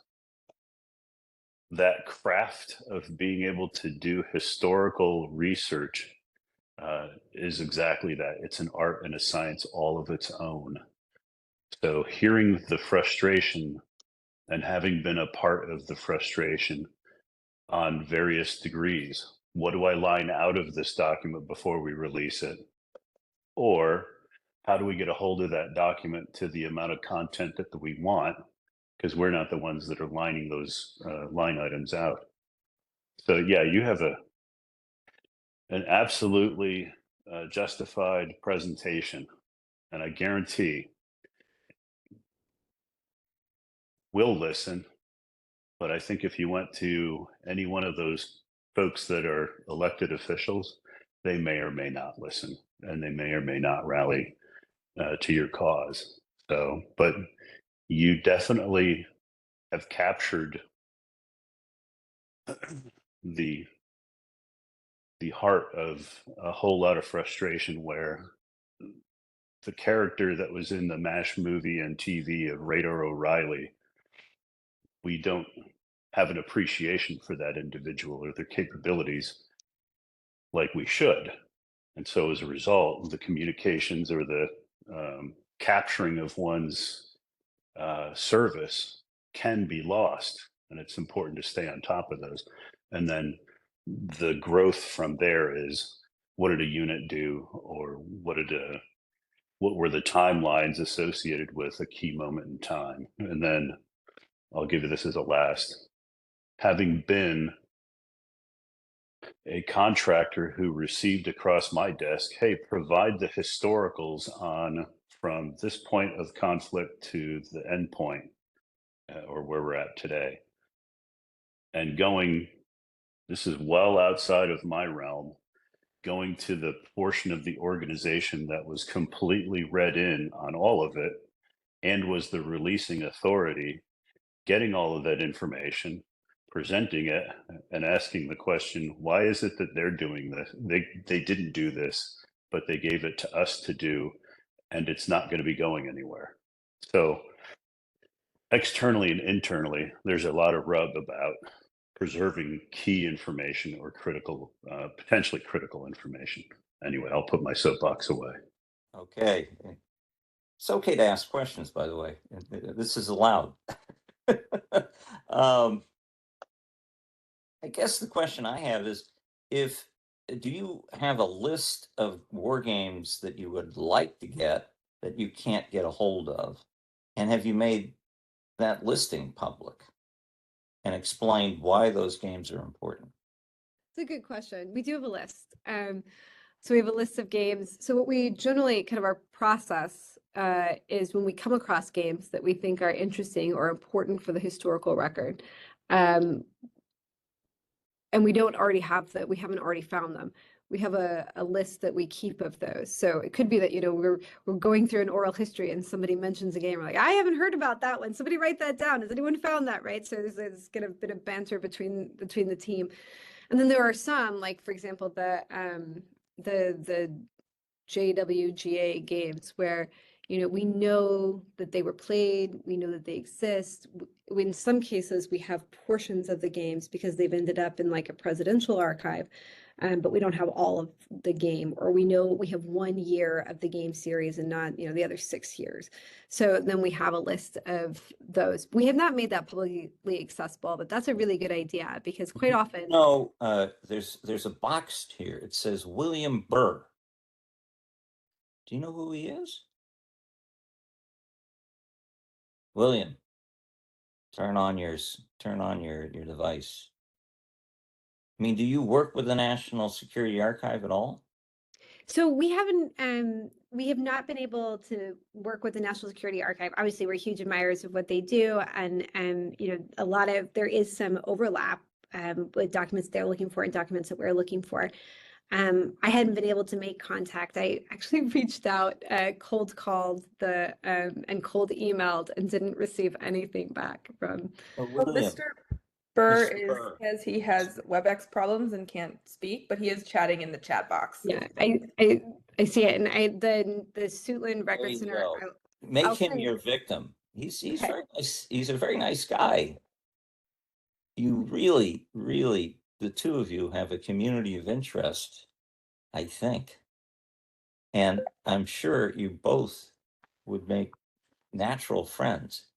that craft of being able to do historical research is exactly that. It's an art and a science all of its own. So hearing the frustration and having been a part of the frustration on various degrees, what do I line out of this document before we release it? Or how do we get a hold of that document to the amount of content that we want? Because we're not the ones that are lining those line items out. So yeah, you have an absolutely justified presentation, and I guarantee we'll listen. But I think if you went to any one of those folks that are elected officials, they may or may not listen, and they may or may not rally to your cause. So, but you definitely have captured the the heart of a whole lot of frustration where the character that was in the MASH movie and TV of Radar O'Reilly, we don't have an appreciation for that individual or their capabilities like we should. And so as a result, the communications or the capturing of one's service can be lost. And it's important to stay on top of those. And then the growth from there is, what did a unit do, or what were the timelines associated with a key moment in time? And then I'll give you this as a last. Having been a contractor who received across my desk, hey, provide the historicals on from this point of conflict to the end point, or where we're at today. And going, this is well outside of my realm, going to the portion of the organization that was completely read in on all of it and was the releasing authority, getting all of that information, presenting it, and asking the question, why is it that they're doing this? They didn't do this, but they gave it to us to do, and it's not going to be going anywhere. So externally and internally, there's a lot of rub about preserving key information or critical, potentially critical information. Anyway, I'll put my soapbox away. Okay. It's okay to ask questions, by the way. This is allowed. I guess the question I have is, do you have a list of war games that you would like to get that you can't get a hold of? And have you made that listing public and explained why those games are important? It's a good question. We do have a list. So we have a list of games. So what we generally kind of our process is when we come across games that we think are interesting or important for the historical record, and we don't already have that, we haven't already found them. We have a list that we keep of those. So it could be that, you know, we're going through an oral history and somebody mentions a game. We're like, I haven't heard about that one. Somebody write that down. Has anyone found that? Right. So there's kind of a bit of banter between the team. And then there are some, like, for example, the JWGA games where, you know, we know that they were played, we know that they exist. In some cases, we have portions of the games because they've ended up in like a presidential archive, but we don't have all of the game, or we know we have 1 year of the game series and not, you know, the other 6 years. So then we have a list of those. We have not made that publicly accessible, but that's a really good idea because quite often. No, there's a box here. It says William Burr. Do you know who he is? William, turn on your device. I mean, do you work with the National Security Archive at all? So we have not been able to work with the National Security Archive. Obviously, we're huge admirers of what they do, and you know, there is some overlap with documents they're looking for and documents that we're looking for. I hadn't been able to make contact. I actually reached out, cold called and cold emailed and didn't receive anything back from. Well, Mr. Burr says he has WebEx problems and can't speak, but he is chatting in the chat box. Yeah, I see it, and the Suitland Record Center. Make him your victim. He's Okay. very nice. He's a very nice guy. You really, really, the two of you have a community of interest, I think. And I'm sure you both would make natural friends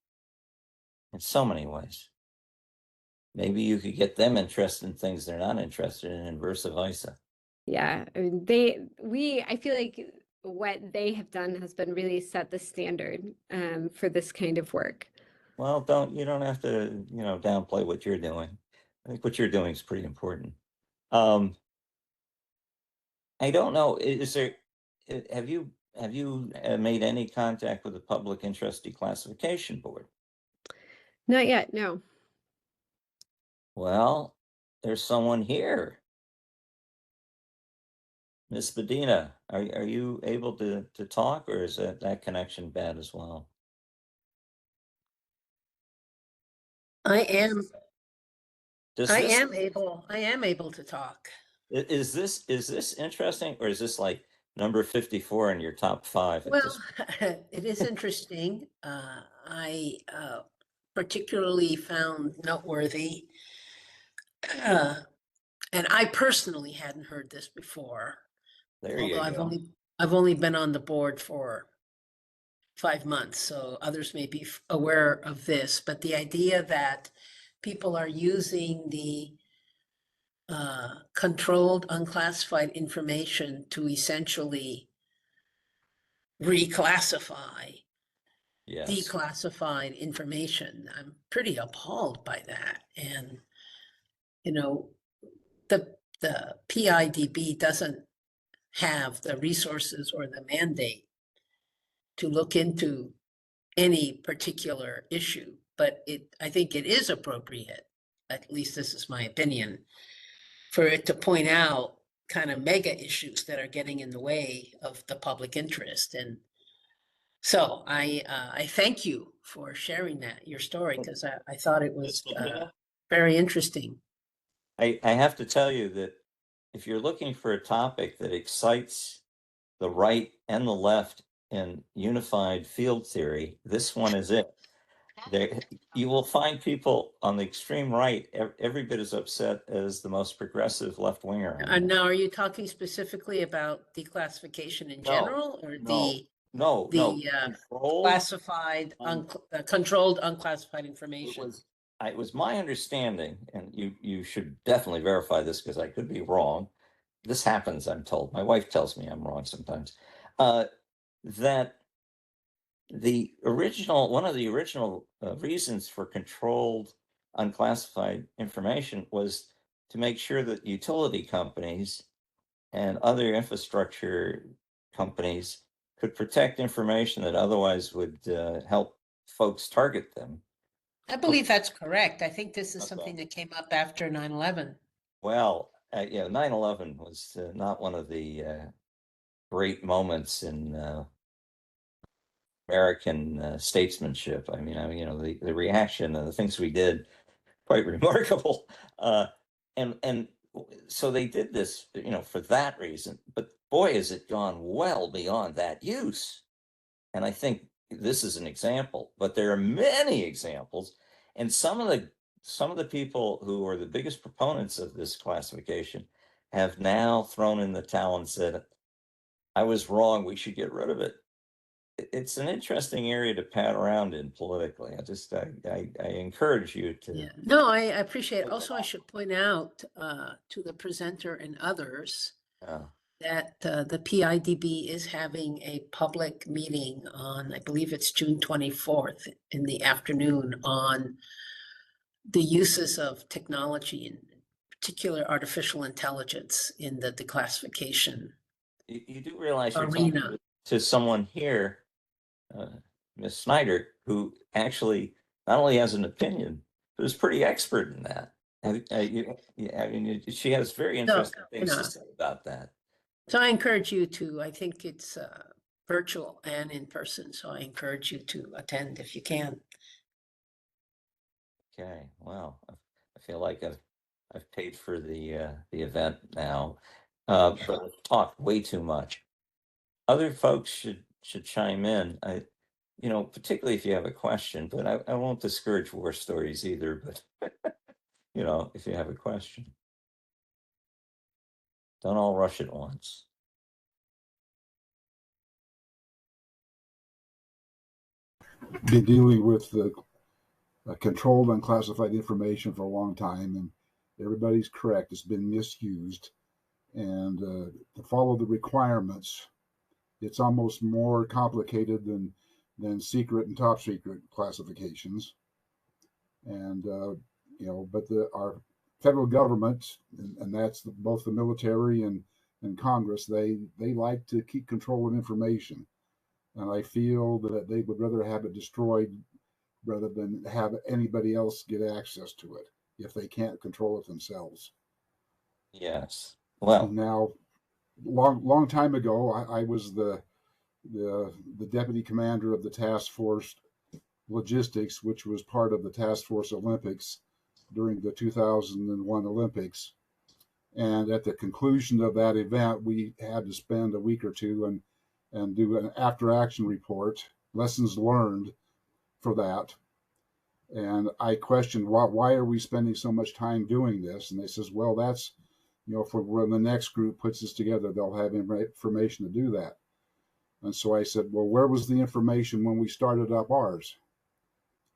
in so many ways. Maybe you could get them interested in things they're not interested in, and vice versa. Yeah, I mean, I feel like what they have done has been really set the standard for this kind of work. Well, you don't have to, you know, downplay what you're doing. I think what you're doing is pretty important. I don't know. Have you made any contact with the Public Interest Declassification Board? Not yet, no. Well, there's someone here. Miss Bedina, are you able to talk, or is that connection bad as well? I am I able to talk. Is this interesting, or is this like number 54 in your top 5? Well, it is interesting. I particularly found noteworthy, and I personally hadn't heard this before, There although you go. I've only been on the board for 5 months, so others may be aware of this, but the idea that people are using the controlled unclassified information to essentially reclassify Yes. declassified information. I'm pretty appalled by that. And, you know, the PIDB doesn't have the resources or the mandate to look into any particular issue, but I think it is appropriate, at least this is my opinion, for it to point out kind of mega issues that are getting in the way of the public interest. And so I thank you for sharing your story, because I thought it was very interesting. I have to tell you that if you're looking for a topic that excites the right and the left in unified field theory, this one is it. There, you will find people on the extreme right every bit as upset as the most progressive left winger. And now, are you talking specifically about declassification in general, or No, classified, controlled, unclassified information? It was my understanding, and you should definitely verify this because I could be wrong. This happens, I'm told. My wife tells me I'm wrong sometimes. That one of the original reasons for controlled unclassified information was to make sure that utility companies and other infrastructure companies could protect information that otherwise would help folks target them. I believe that's correct. I think this is something that came up after 9/11. Well, 9/11 was not one of the great moments in American statesmanship. I mean, the reaction and the things we did, quite remarkable. And so they did this, for that reason. But boy, has it gone well beyond that use. And I think this is an example, but there are many examples. And some of the people who are the biggest proponents of this classification have now thrown in the towel and said, I was wrong, we should get rid of it. It's an interesting area to pat around in politically. I encourage you to. Yeah. No, I appreciate it. Also, I should point out to the presenter and others that the PIDB is having a public meeting on, I believe it's June 24th in the afternoon, on the uses of technology, in particular artificial intelligence, in the declassification. You do realize you're arena. talking to someone here, Ms. Schneider, who actually not only has an opinion, but is pretty expert in that. She has very interesting things to say about that. So I encourage you to, I think it's virtual and in person, so I encourage you to attend if you can. Okay, well, I feel like I've paid for the event now, but I've talked way too much. Other folks should chime in. Particularly if you have a question, but I won't discourage war stories either, but if you have a question. Don't all rush at once. Been dealing with the controlled unclassified information for a long time, and everybody's correct. It's been misused, and to follow the requirements, it's almost more complicated than secret and top secret classifications. And but our federal government, and that's both the military and Congress, they like to keep control of information, and I feel that they would rather have it destroyed rather than have anybody else get access to it if they can't control it themselves. Yes. Well, now, long time ago, I was the deputy commander of the task force logistics, which was part of the task force Olympics during the 2001 Olympics. And at the conclusion of that event, we had to spend a week or two and do an after action report, lessons learned for that. And I questioned why are we spending so much time doing this? And they says, well, that's, for when the next group puts this together, they'll have information to do that. And so I said, well, where was the information when we started up ours?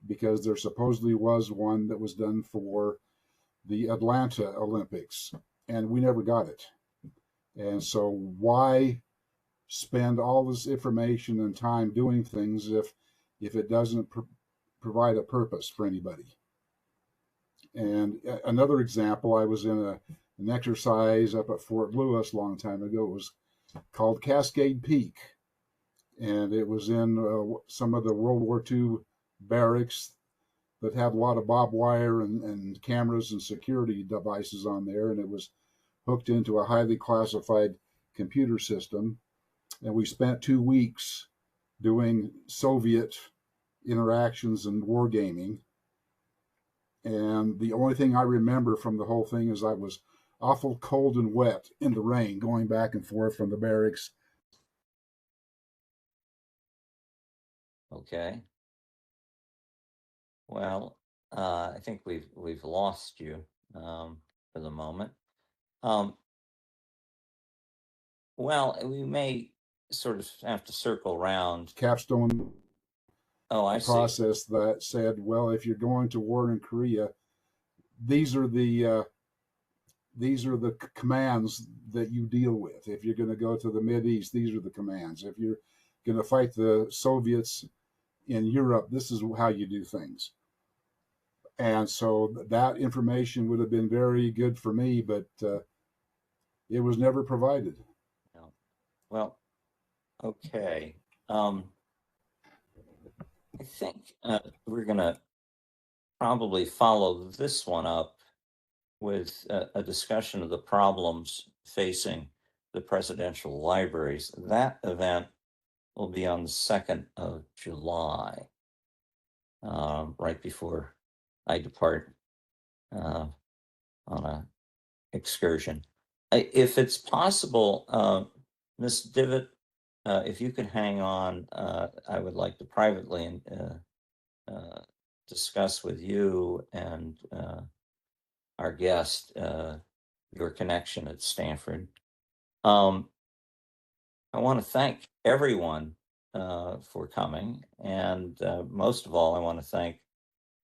Because there supposedly was one that was done for the Atlanta Olympics, and we never got it. And so why spend all this information and time doing things if it doesn't provide a purpose for anybody? And another example, I was in an exercise up at Fort Lewis a long time ago. It was called Cascade Peak, and it was in some of the World War II barracks that had a lot of barbed wire and cameras and security devices on there, and it was hooked into a highly classified computer system. And we spent 2 weeks doing Soviet interactions and wargaming. And the only thing I remember from the whole thing is I was awful cold and wet in the rain going back and forth from the barracks. Okay. Well, I think we've lost you for the moment. Well, we may sort of have to circle around. Capstone I see. process that said, well, if you're going to war in Korea, these are the commands that you deal with. If you're going to go to the Mideast, these are the commands. If you're going to fight the Soviets in Europe, this is how you do things. And so that information would have been very good for me, but it was never provided. No. Well, okay. I think we're going to probably follow this one up with a discussion of the problems facing the presidential libraries. That event will be on the 2nd of July, right before I depart on a excursion. If it's possible, Ms. Divot, if you could hang on, I would like to privately discuss with you and our guest your connection at Stanford. I want to thank everyone for coming, and most of all, I want to thank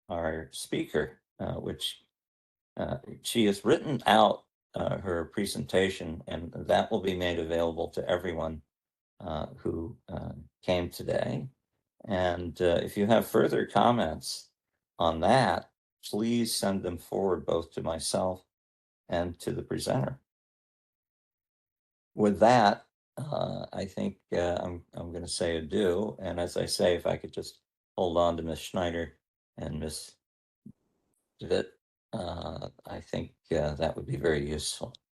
our speaker, which she has written out her presentation, and that will be made available to everyone who came today. And if you have further comments on that, please send them forward both to myself and to the presenter. With that, I think I'm going to say adieu. And as I say, if I could just hold on to Ms. Schneider and Ms. Devitt, I think that would be very useful.